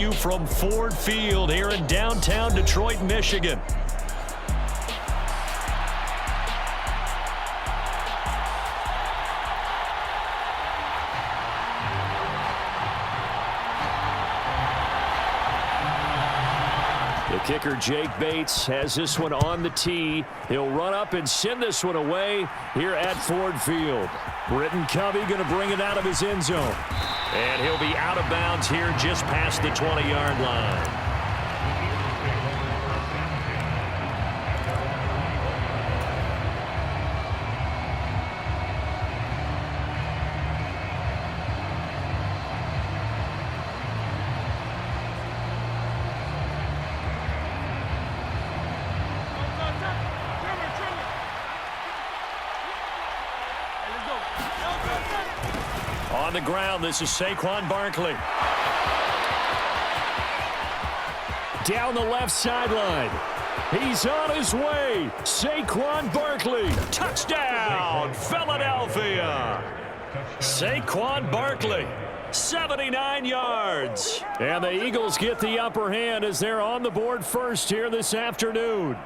You from Ford Field here in downtown Detroit, Michigan. The kicker, Jake Bates, has this one on the tee. He'll run up and send this one away here at Ford Field. Britton Covey going to bring it out of his end zone. And he'll be out of bounds here just past the 20-yard line. On the ground, this is Saquon Barkley. Down the left sideline. He's on his way. Saquon Barkley. Touchdown, Philadelphia. Saquon Barkley, 79 yards. And the Eagles get the upper hand as they're on the board first here this afternoon.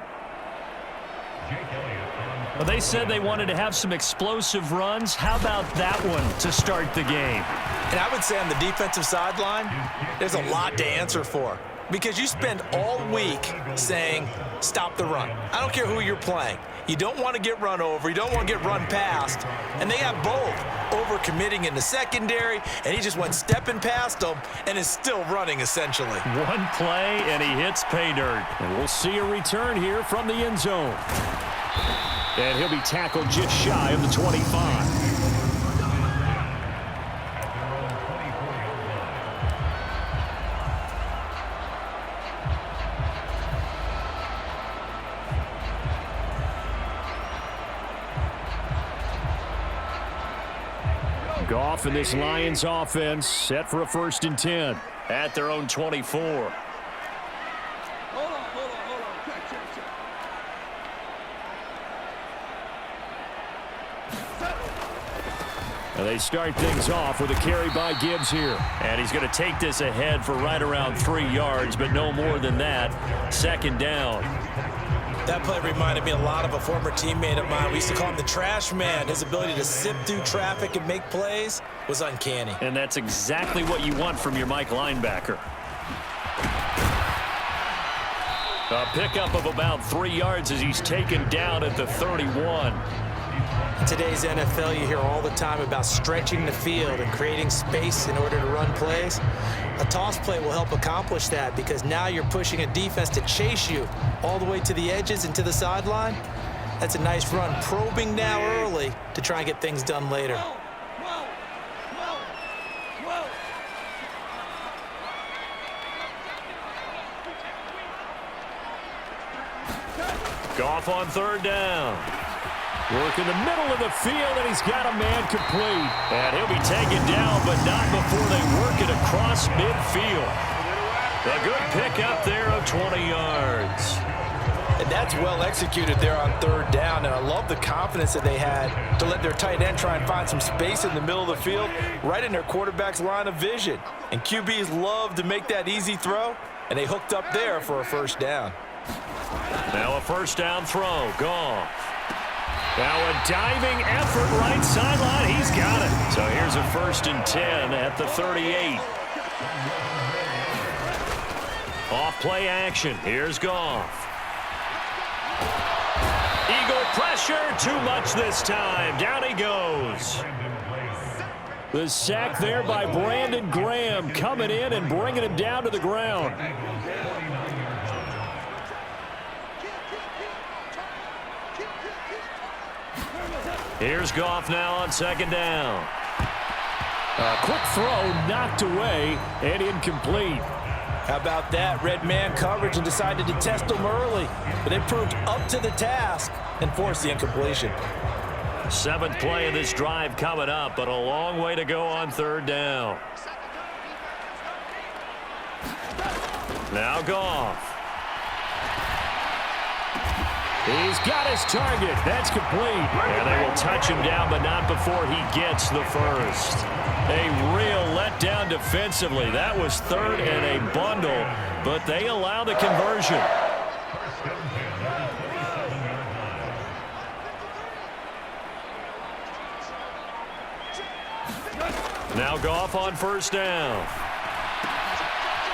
Well, they said they wanted to have some explosive runs. How about that one to start the game? And I would say on the defensive sideline, there's a lot to answer for. Because you spend all week saying, stop the run. I don't care who you're playing. You don't want to get run over. You don't want to get run past. And they have both. Over-committing in the secondary, and he just went stepping past them and is still running, essentially. One play, and he hits pay dirt. And we'll see a return here from the end zone. And he'll be tackled just shy of the 25. Goff and this Lions offense set for a 1st and 10 at their own 24. And they start things off with a carry by Gibbs here. And he's going to take this ahead for right around 3 yards, but no more than that. 2nd down. That play reminded me a lot of a former teammate of mine. We used to call him the trash man. His ability to sift through traffic and make plays was uncanny. And that's exactly what you want from your Mike linebacker. A pickup of about 3 yards as he's taken down at the 31. In today's NFL, you hear all the time about stretching the field and creating space in order to run plays. A toss play will help accomplish that because now you're pushing a defense to chase you all the way to the edges and to the sideline. That's a nice run, probing now early to try and get things done later. Goff on 3rd down. Work in the middle of the field, and he's got a man complete. And he'll be taken down, but not before they work it across midfield. A good pickup there of 20 yards. And that's well executed there on 3rd down, and I love the confidence that they had to let their tight end try and find some space in the middle of the field, right in their quarterback's line of vision. And QBs love to make that easy throw, and they hooked up there for a 1st down. Now a 1st down throw. Goff. Now a diving effort right sideline. He's got it. So here's a 1st and 10 at the 38. Off play action. Here's Goff. Eagle pressure. Too much this time. Down he goes. The sack there by Brandon Graham coming in and bringing him down to the ground. Here's Goff now on 2nd down. A quick throw knocked away and incomplete. How about that? Red man coverage and decided to test them early. But they proved up to the task and forced the incompletion. 7th play of this drive coming up, but a long way to go on 3rd down. Now Goff. He's got his target. That's complete. And they will touch him down, but not before he gets the first. A real letdown defensively. That was third and a bundle, but they allow the conversion. Now Goff on first down.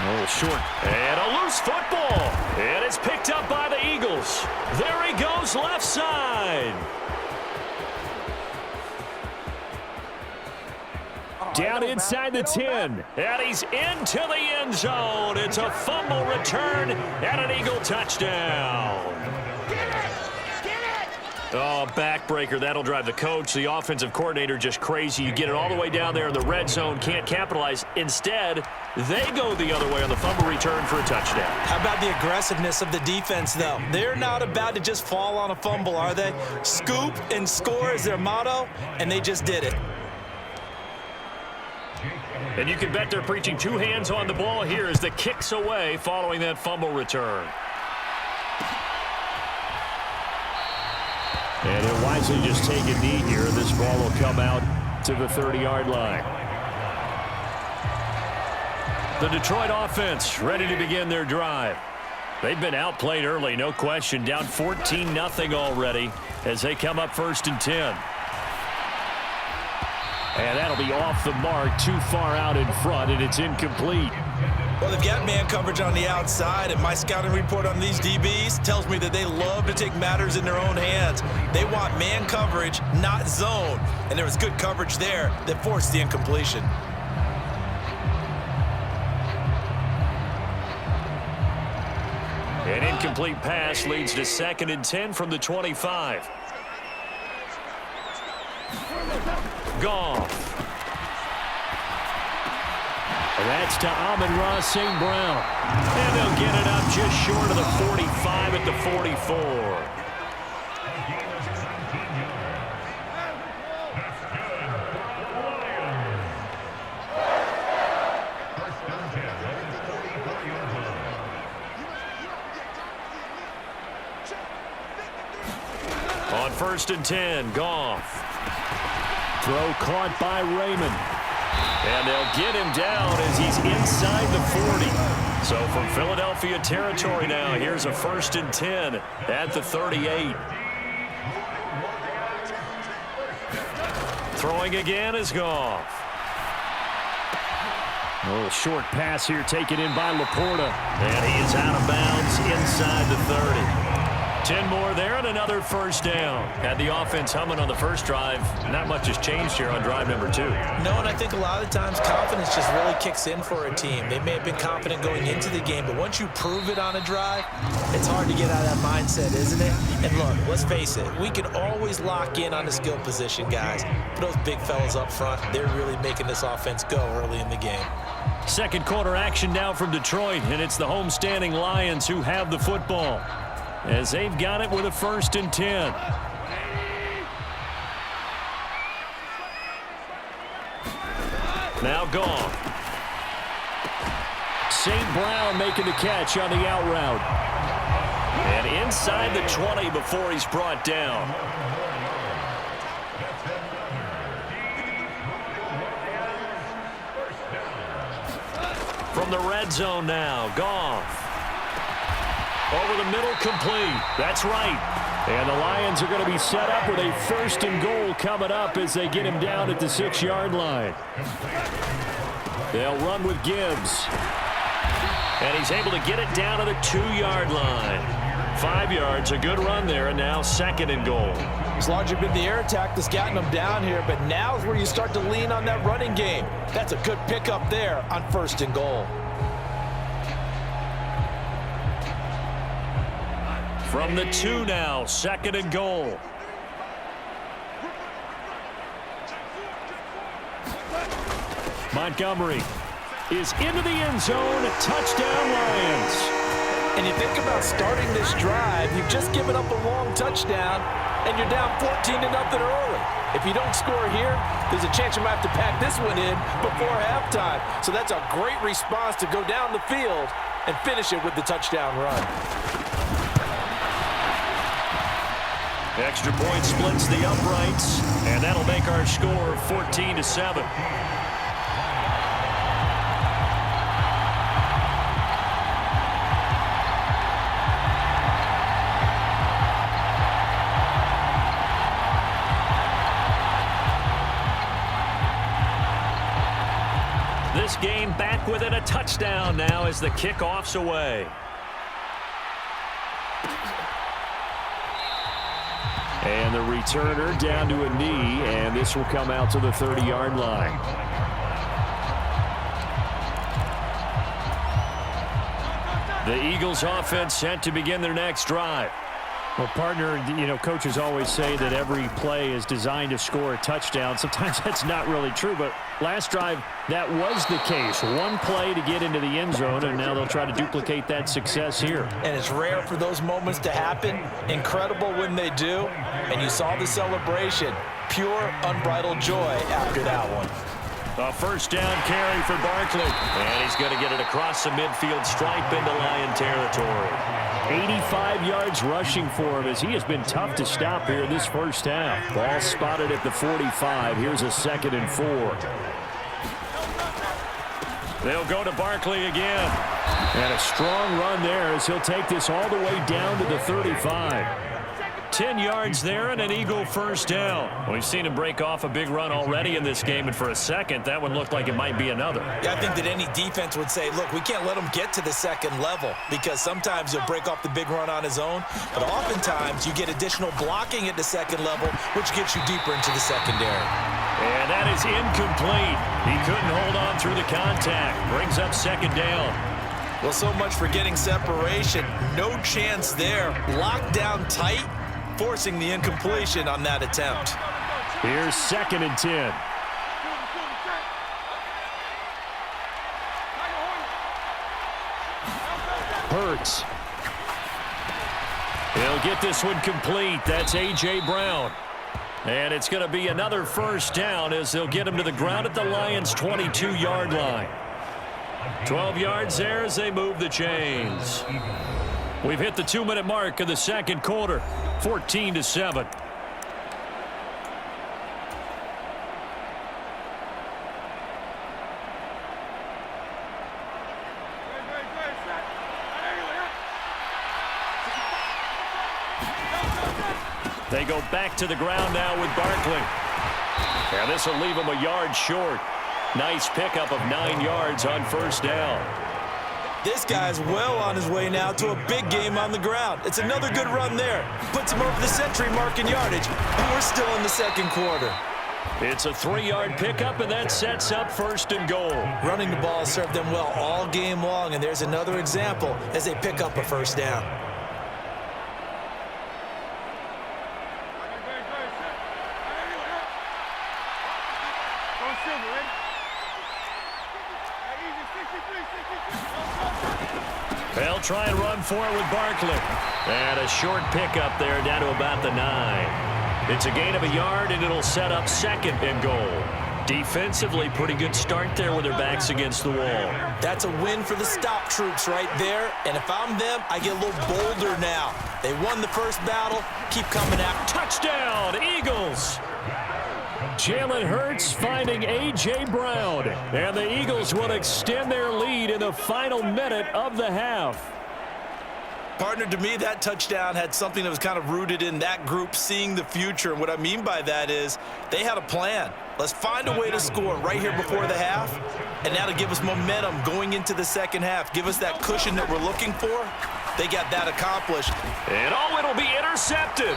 A little short. And a loose football. And it's picked up by the Eagles. There he goes left side. Down inside the 10. And he's into the end zone. It's a fumble return and an Eagle touchdown. Oh, backbreaker. That'll drive the coach, the offensive coordinator, just crazy. You get it all the way down there in the red zone, can't capitalize. Instead, they go the other way on the fumble return for a touchdown. How about the aggressiveness of the defense, though? They're not about to just fall on a fumble, are they? Scoop and score is their motto, and they just did it. And you can bet they're preaching two hands on the ball here as the kick's away following that fumble return. And he'll wisely just take a knee here. This ball will come out to the 30-yard line. The Detroit offense ready to begin their drive. They've been outplayed early, no question. Down 14-0 already as they come up 1st and 10. And that'll be off the mark, too far out in front, and it's incomplete. Well, they've got man coverage on the outside, and my scouting report on these DBs tells me that they love to take matters in their own hands. They want man coverage, not zone. And there was good coverage there that forced the incompletion. An incomplete pass leads to 2nd and 10 from the 25. Goff. That's to Amon-Ra St. Brown. And they'll get it up just short of the 45 at the 44. On 1st and 10, Goff. Throw caught by Raymond. And they'll get him down as he's inside the 40. So from Philadelphia territory now, here's a 1st and 10 at the 38. Throwing again is Goff. A little short pass here taken in by Laporta. And he is out of bounds inside the 30. 10 more there and another 1st down. Had the offense humming on the first drive. Not much has changed here on drive number 2. No, and I think a lot of times confidence just really kicks in for a team. They may have been confident going into the game, but once you prove it on a drive, it's hard to get out of that mindset, isn't it? And look, let's face it, we can always lock in on the skill position, guys. But those big fellas up front, they're really making this offense go early in the game. Second quarter action now from Detroit, and it's the homestanding Lions who have the football, as they've got it with a 1st and 10. Now Goff. St. Brown making the catch on the out route. And inside the 20 before he's brought down. From the red zone now, Goff. Over the middle, complete. That's right. And the Lions are going to be set up with a 1st and goal coming up as they get him down at the 6-yard line. They'll run with Gibbs. And he's able to get it down to the 2-yard line. 5 yards, a good run there, and now 2nd and goal. It's largely been the air attack that's gotten them down here, but now's where you start to lean on that running game. That's a good pickup there on 1st and goal. From the 2 now, 2nd and goal. Montgomery is into the end zone. Touchdown, Lions. And you think about starting this drive, you've just given up a long touchdown, and you're down 14-0 early. If you don't score here, there's a chance you might have to pack this one in before halftime. So that's a great response to go down the field and finish it with the touchdown run. Extra point splits the uprights, and that'll make our score 14-7. This game back within a touchdown now as the kickoff's away. And the returner down to a knee, and this will come out to the 30-yard line. The Eagles offense set to begin their next drive. Well, partner, coaches always say that every play is designed to score a touchdown. Sometimes that's not really true, but last drive, that was the case. One play to get into the end zone, and now they'll try to duplicate that success here. And it's rare for those moments to happen. Incredible when they do. And you saw the celebration. Pure, unbridled joy after that one. A first down carry for Barkley. And he's going to get it across the midfield stripe into Lion territory. 85 yards rushing for him as he has been tough to stop here in this first half. Ball spotted at the 45. Here's a 2nd and 4. They'll go to Barkley again. And a strong run there as he'll take this all the way down to the 35. 10 yards there and an Eagle first down. We've seen him break off a big run already in this game, and for a second, that one looked like it might be another. Yeah, I think that any defense would say, look, we can't let him get to the second level because sometimes he'll break off the big run on his own, but oftentimes you get additional blocking at the second level, which gets you deeper into the secondary. And that is incomplete. He couldn't hold on through the contact. Brings up 2nd down. Well, so much for getting separation. No chance there. Locked down tight, forcing the incompletion on that attempt. Here's 2nd and 10. Hurts. He'll get this one complete. That's A.J. Brown. And it's going to be another first down as they'll get him to the ground at the Lions' 22-yard line. 12 yards there as they move the chains. We've hit the 2-minute mark of the second quarter. 14-7. They go back to the ground now with Barkley. And this will leave him a yard short. Nice pickup of 9 yards on first down. This guy's well on his way now to a big game on the ground. It's another good run there. Puts him over the century mark in yardage. And we're still in the second quarter. It's a 3-yard pickup, and that sets up 1st and goal. Running the ball served them well all game long, and there's another example as they pick up a first down. They'll try and run for it with Barkley. And a short pickup there down to about the 9. It's a gain of a yard, and it'll set up 2nd and goal. Defensively, pretty good start there with their backs against the wall. That's a win for the stop troops right there. And if I'm them, I get a little bolder now. They won the first battle. Keep coming after. Touchdown, Eagles! Jalen Hurts finding A.J. Brown. And the Eagles will extend their lead in the final minute of the half. Partner, to me, that touchdown had something that was kind of rooted in that group seeing the future. And what I mean by that is they had a plan. Let's find a way to score right here before the half. And that'll give us momentum going into the second half. Give us that cushion that we're looking for. They got that accomplished. And it'll be intercepted.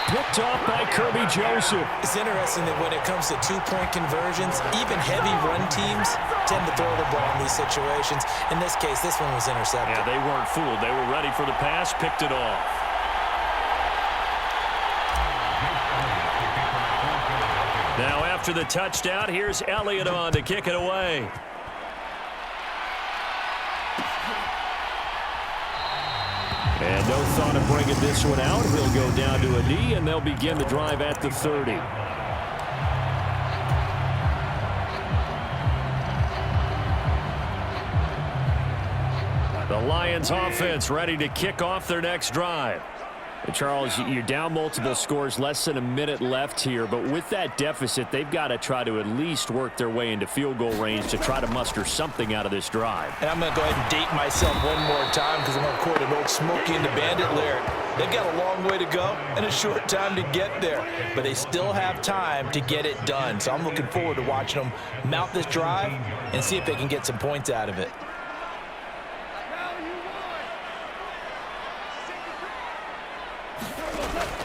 Picked off by Kirby Joseph. It's interesting that when it comes to two-point conversions, even heavy run teams tend to throw the ball in these situations. In this case, this one was intercepted. Yeah, they weren't fooled. They were ready for the pass, picked it off. Now after the touchdown, here's Elliott on to kick it away. And no thought of bringing this one out. He'll go down to a knee, and they'll begin the drive at the 30. The Lions offense ready to kick off their next drive. Charles, you're down multiple scores, less than a minute left here, but with that deficit, they've got to try to at least work their way into field goal range to try to muster something out of this drive. And I'm going to go ahead and date myself one more time because I'm going to quote an old Smokey and the Bandit lyric. They've got a long way to go and a short time to get there, but they still have time to get it done. So I'm looking forward to watching them mount this drive and see if they can get some points out of it.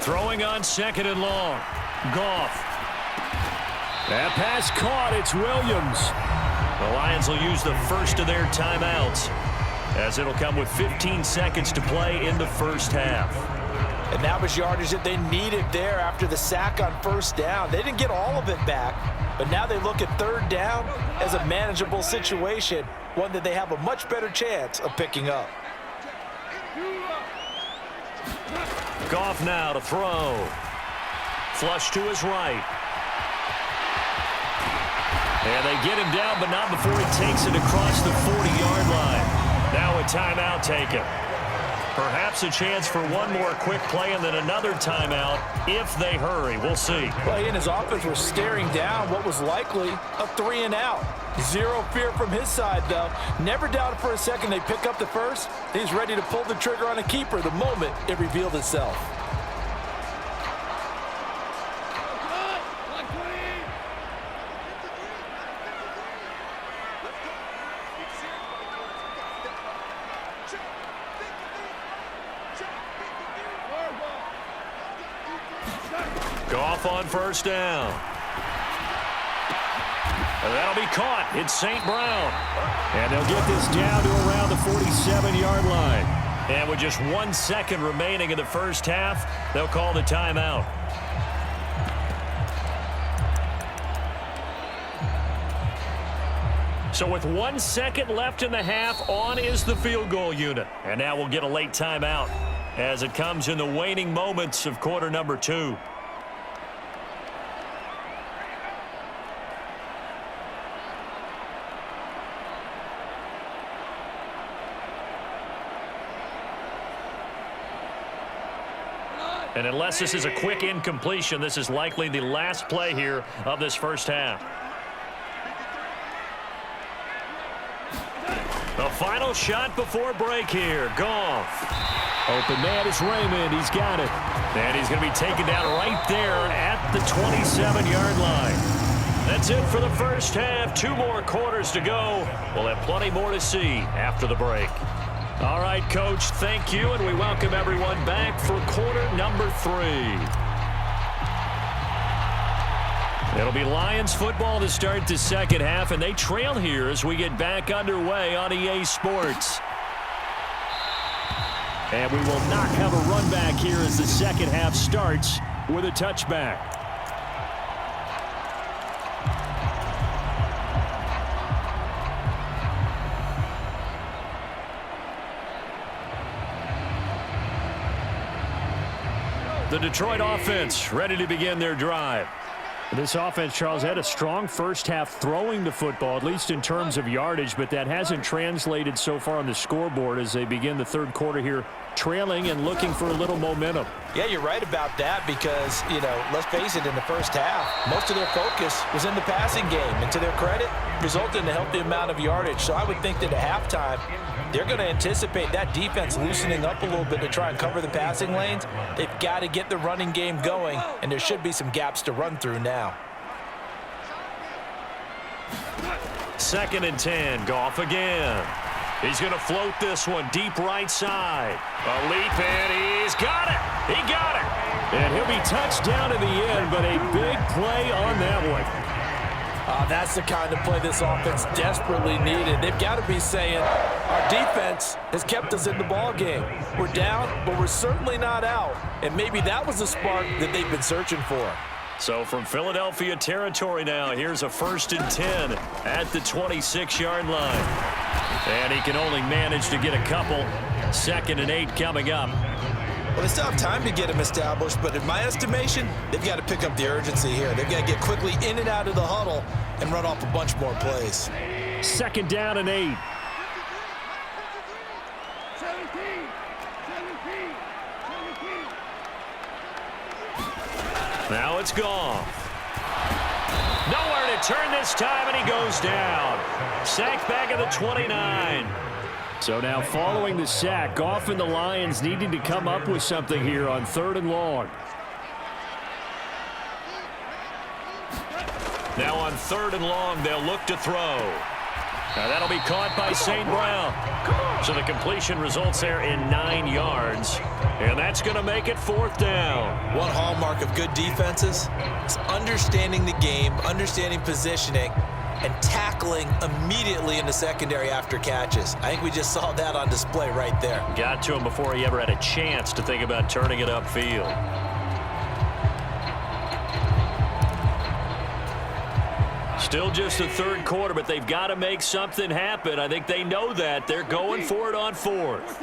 Throwing on 2nd and long. Goff. That pass caught. It's Williams. The Lions will use the first of their timeouts, as it'll come with 15 seconds to play in the first half. And that was yardage that they needed there after the sack on 1st down. They didn't get all of it back, but now they look at 3rd down as a manageable situation, one that they have a much better chance of picking up. Goff now to throw. Flush to his right. And they get him down, but not before he takes it across the 40-yard line. Now a timeout taken. Perhaps a chance for one more quick play and then another timeout if they hurry. We'll see. Well, he and his offense were staring down what was likely a 3-and-out. Zero fear from his side, though. Never doubted for a second they pick up the first. He's ready to pull the trigger on a keeper the moment it revealed itself. Goff on 1st down. And that'll be caught. It's St. Brown. And they'll get this down to around the 47-yard line. And with just 1 second remaining in the first half, they'll call the timeout. So with 1 second left in the half, on is the field goal unit. And now we'll get a late timeout as it comes in the waning moments of quarter number 2. And unless this is a quick incompletion, this is likely the last play here of this first half. The final shot before break here. Goff. Open man is Raymond. He's got it. And he's going to be taken down right there at the 27-yard line. That's it for the first half. 2 more quarters to go. We'll have plenty more to see after the break. All right, Coach, thank you, and we welcome everyone back for quarter number 3. It'll be Lions football to start the second half, and they trail here as we get back underway on EA Sports. And we will not have a run back here as the second half starts with a touchback. The Detroit offense ready to begin their drive. This offense, Charles, had a strong first half throwing the football, at least in terms of yardage, but that hasn't translated so far on the scoreboard as they begin the third quarter here, trailing and looking for a little momentum. Yeah, you're right about that because, let's face it, in the first half, most of their focus was in the passing game. And to their credit, resulted in a healthy amount of yardage. So I would think that at halftime, they're going to anticipate that defense loosening up a little bit to try and cover the passing lanes. They've got to get the running game going, and there should be some gaps to run through now. 2nd and 10, Goff again. He's going to float this one deep right side. A leap, and he's got it. He got it. And he'll be touched down in the end, but a big play on that one. That's the kind of play this offense desperately needed. They've got to be saying, our defense has kept us in the ball game. We're down, but we're certainly not out. And maybe that was the spark that they've been searching for. So from Philadelphia territory now, here's a 1st and 10 at the 26-yard line. And he can only manage to get a couple. 2nd and 8 coming up. Well, they still have time to get him established, but in my estimation, they've got to pick up the urgency here. They've got to get quickly in and out of the huddle and run off a bunch more plays. 2nd down and 8. Now it's gone. Nowhere to turn this time, and he goes down. Sacked back at the 29. So now following the sack, Goff and the Lions needing to come up with something here on 3rd and long. Now on 3rd and long, they'll look to throw. Now that'll be caught by St. Brown. So the completion results there in 9 yards. And that's going to make it 4th down. One hallmark of good defenses is understanding the game, understanding positioning, and tackling immediately in the secondary after catches. I think we just saw that on display right there. Got to him before he ever had a chance to think about turning it upfield. Still just the 3rd quarter, but they've got to make something happen. I think they know that. They're going for it on 4th.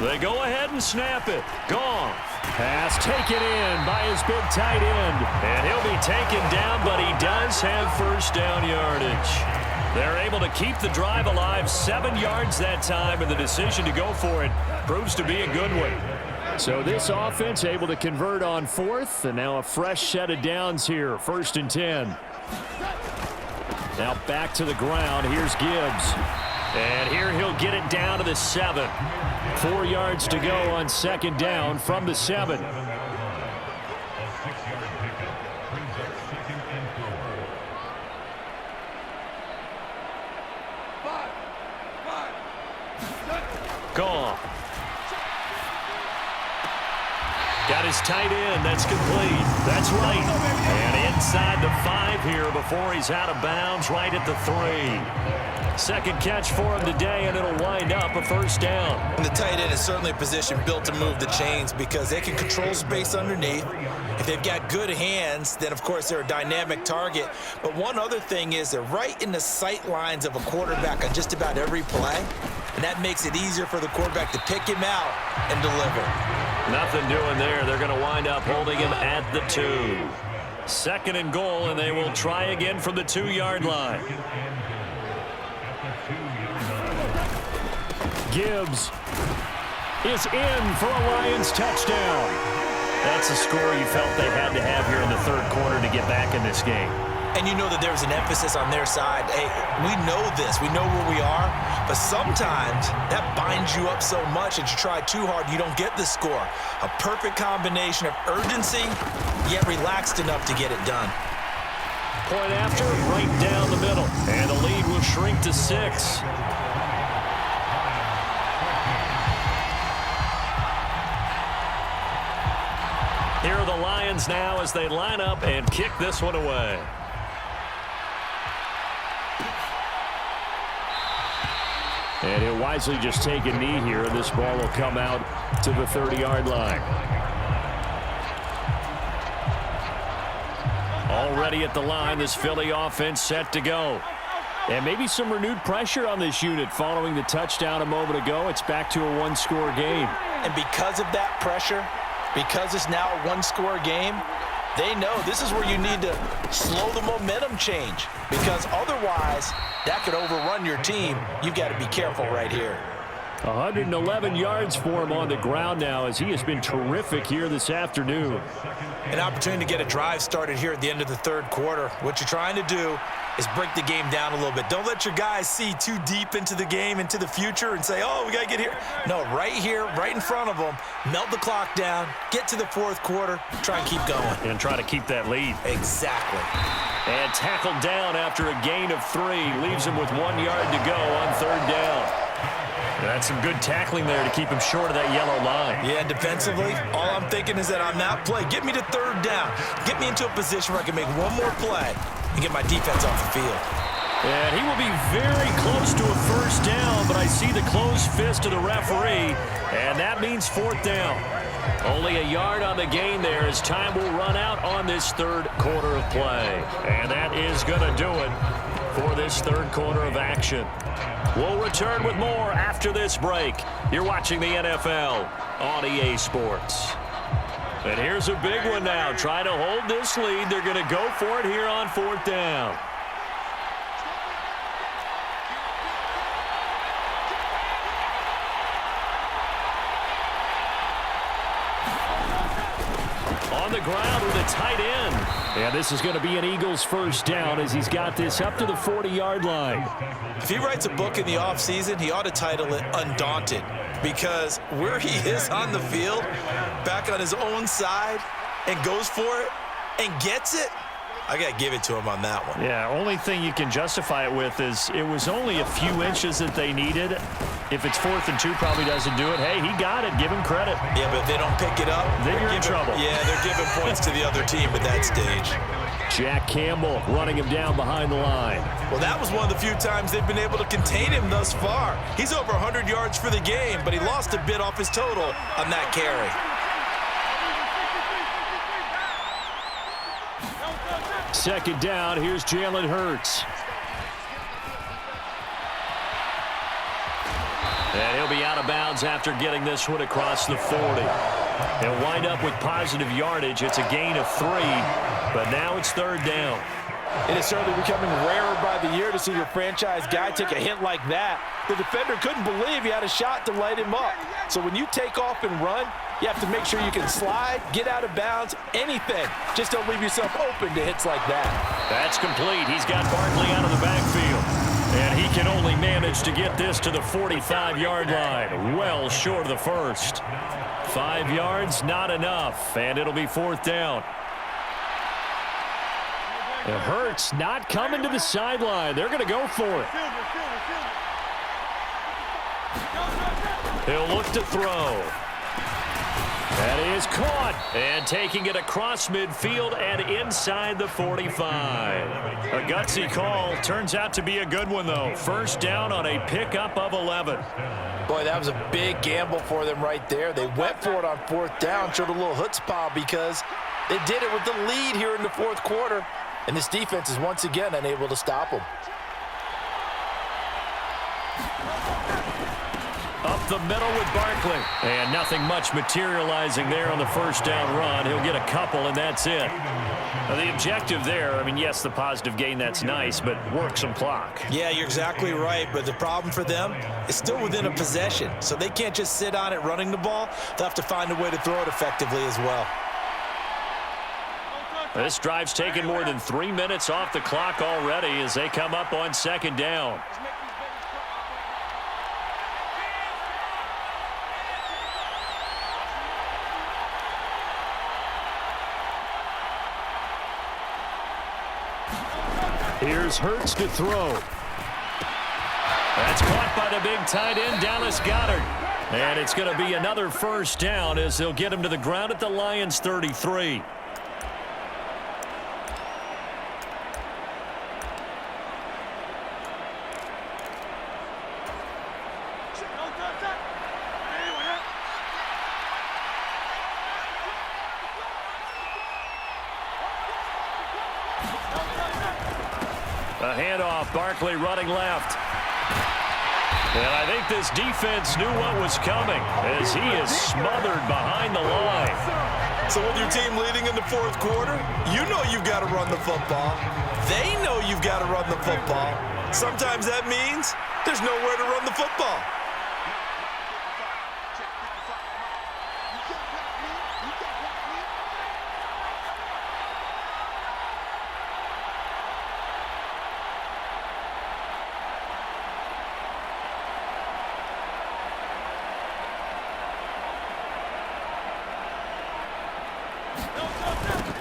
They go ahead and snap it. Goff. Pass taken in by his big tight end. And he'll be taken down, but he does have 1st down yardage. They're able to keep the drive alive, 7 yards that time, and the decision to go for it proves to be a good one. So this offense able to convert on 4th, and now a fresh set of downs here, 1st and 10. Now back to the ground. Here's Gibbs. And here he'll get it down to the 7. 4 yards to go on 2nd down from the 7. Goff. Got his tight end. That's complete. That's right. And inside the 5 here before he's out of bounds, right at the 3. 2nd catch for him today, and it'll wind up a 1st down. And the tight end is certainly a position built to move the chains because they can control space underneath. If they've got good hands, then, of course, they're a dynamic target. But one other thing is they're right in the sight lines of a quarterback on just about every play, and that makes it easier for the quarterback to pick him out and deliver. Nothing doing there. They're going to wind up holding him at the 2. 2nd and goal, and they will try again from the 2-yard line. Gibbs is in for a Lions touchdown. That's a score you felt they had to have here in the 3rd quarter to get back in this game. And you know that there's an emphasis on their side. Hey, we know this. We know where we are. But sometimes that binds you up so much that you try too hard, you don't get the score. A perfect combination of urgency, yet relaxed enough to get it done. Point after, right down the middle. And the lead will shrink to 6. Here are the Lions now as they line up and kick this one away. And he'll wisely just take a knee here, and this ball will come out to the 30-yard line. Already at the line, this Philly offense set to go. And maybe some renewed pressure on this unit following the touchdown a moment ago. It's back to a 1-score game. And because of that pressure, because it's now a 1-score game, they know this is where you need to slow the momentum change, because otherwise that could overrun your team. You've got to be careful right here. 111 yards for him on the ground now, as he has been terrific here this afternoon. An opportunity to get a drive started here at the end of the 3rd quarter. What you're trying to do is break the game down a little bit. Don't let your guys see too deep into the game, into the future, and say, oh, we got to get here. No, right here, right in front of them, melt the clock down, get to the 4th quarter, try and keep going. And try to keep that lead. Exactly. And tackled down after a gain of 3. Leaves him with 1 yard to go on 3rd down. That's some good tackling there to keep him short of that yellow line. Yeah, defensively, all I'm thinking is that on that play, get me to 3rd down. Get me into a position where I can make one more play and get my defense off the field. And he will be very close to a 1st down, but I see the closed fist of the referee, and that means 4th down. Only a yard on the gain there as time will run out on this 3rd quarter of play. And that is going to do it for this 3rd quarter of action. We'll return with more after this break. You're watching the NFL on EA Sports. And here's a big one now. Trying to hold this lead. They're going to go for it here on 4th down. On the ground with a tight end. And this is going to be an Eagles first down as he's got this up to the 40-yard line. If he writes a book in the offseason, he ought to title it Undaunted, because where he is on the field, back on his own side, and goes for it and gets it, I got to give it to him on that one. Yeah, only thing you can justify it with is it was only a few inches that they needed. If it's 4th and 2, probably doesn't do it. Hey, he got it. Give him credit. Yeah, but if they don't pick it up, then you're in trouble. Yeah, they're giving points to the other team at that stage. Jack Campbell running him down behind the line. Well, that was one of the few times they've been able to contain him thus far. He's over 100 yards for the game, but he lost a bit off his total on that carry. Second down, here's Jalen Hurts. And he'll be out of bounds after getting this one across the 40. He'll wind up with positive yardage. It's a gain of 3, but now it's 3rd down. It is certainly becoming rarer by the year to see your franchise guy take a hit like that. The defender couldn't believe he had a shot to light him up. So when you take off and run, you have to make sure you can slide, get out of bounds, anything. Just don't leave yourself open to hits like that. That's complete. He's got Barkley out of the backfield. And he can only manage to get this to the 45-yard line. Well short of the first. 5 yards, not enough. And it'll be 4th down. It hurts not coming to the sideline. They're going to go for it. He'll look to throw. That is caught. And taking it across midfield and inside the 45. A gutsy call. Turns out to be a good one, though. First down on a pickup of 11. Boy, that was a big gamble for them right there. They went for it on 4th down, showed a little chutzpah because they did it with the lead here in the 4th quarter. And this defense is once again unable to stop them. Up the middle with Barkley. And nothing much materializing there on the first down run. He'll get a couple, and that's it. Now, the objective there, I mean, yes, the positive gain, that's nice, but work some clock. Yeah, you're exactly right, but the problem for them is still within a possession. So they can't just sit on it running the ball. They'll have to find a way to throw it effectively as well. This drive's taken more than 3 minutes off the clock already as they come up on 2nd down. Here's Hurts to throw. That's caught by the big tight end, Dallas Goedert. And it's going to be another first down as they'll get him to the ground at the Lions' 33. A handoff, Barkley running left. And I think this defense knew what was coming as he is smothered behind the line. So with your team leading in the 4th quarter, you know you've got to run the football. They know you've got to run the football. Sometimes that means there's nowhere to run the football.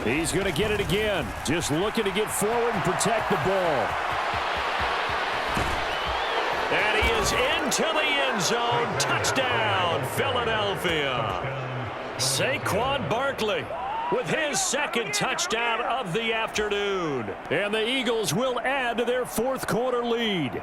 He's going to get it again. Just looking to get forward and protect the ball. And he is into the end zone. Touchdown, Philadelphia. Saquon Barkley with his 2nd touchdown of the afternoon. And the Eagles will add to their 4th quarter lead.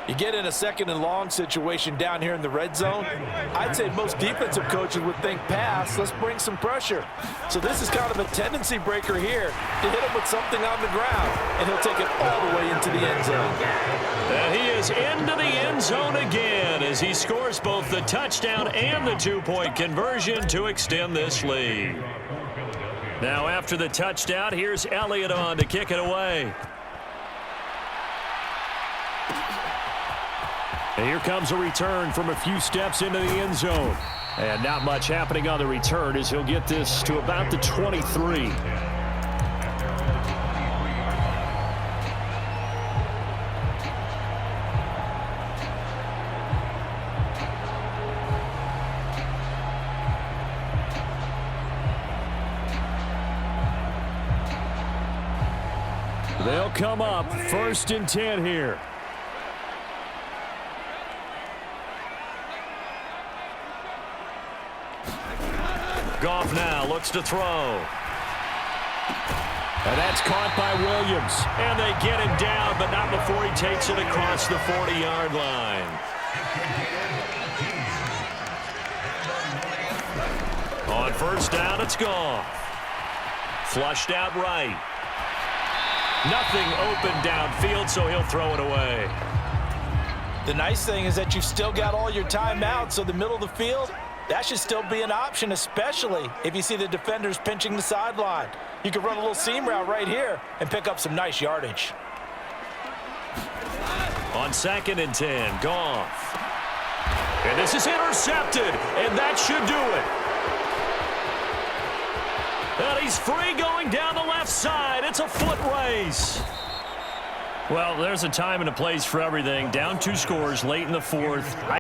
You get in a 2nd and long situation down here in the red zone, I'd say most defensive coaches would think pass, let's bring some pressure. So this is kind of a tendency breaker here to hit him with something on the ground, and he'll take it all the way into the end zone. And he is into the end zone again as he scores both the touchdown and the 2-point conversion to extend this lead. Now after the touchdown, here's Elliott on to kick it away. And here comes a return from a few steps into the end zone. And not much happening on the return as he'll get this to about the 23. They'll come up 1st and 10 here. Goff now looks to throw. And that's caught by Williams. And they get him down, but not before he takes it across the 40-yard line. On 1st down, it's Goff. Flushed out right. Nothing open downfield, so he'll throw it away. The nice thing is that you've still got all your timeouts, so the middle of the field, that should still be an option, especially if you see the defenders pinching the sideline. You can run a little seam route right here and pick up some nice yardage. On 2nd and 10, Goff. And this is intercepted, and that should do it. And he's free going down the left side. It's a foot race. Well, there's a time and a place for everything. Down 2 scores late in the 4th.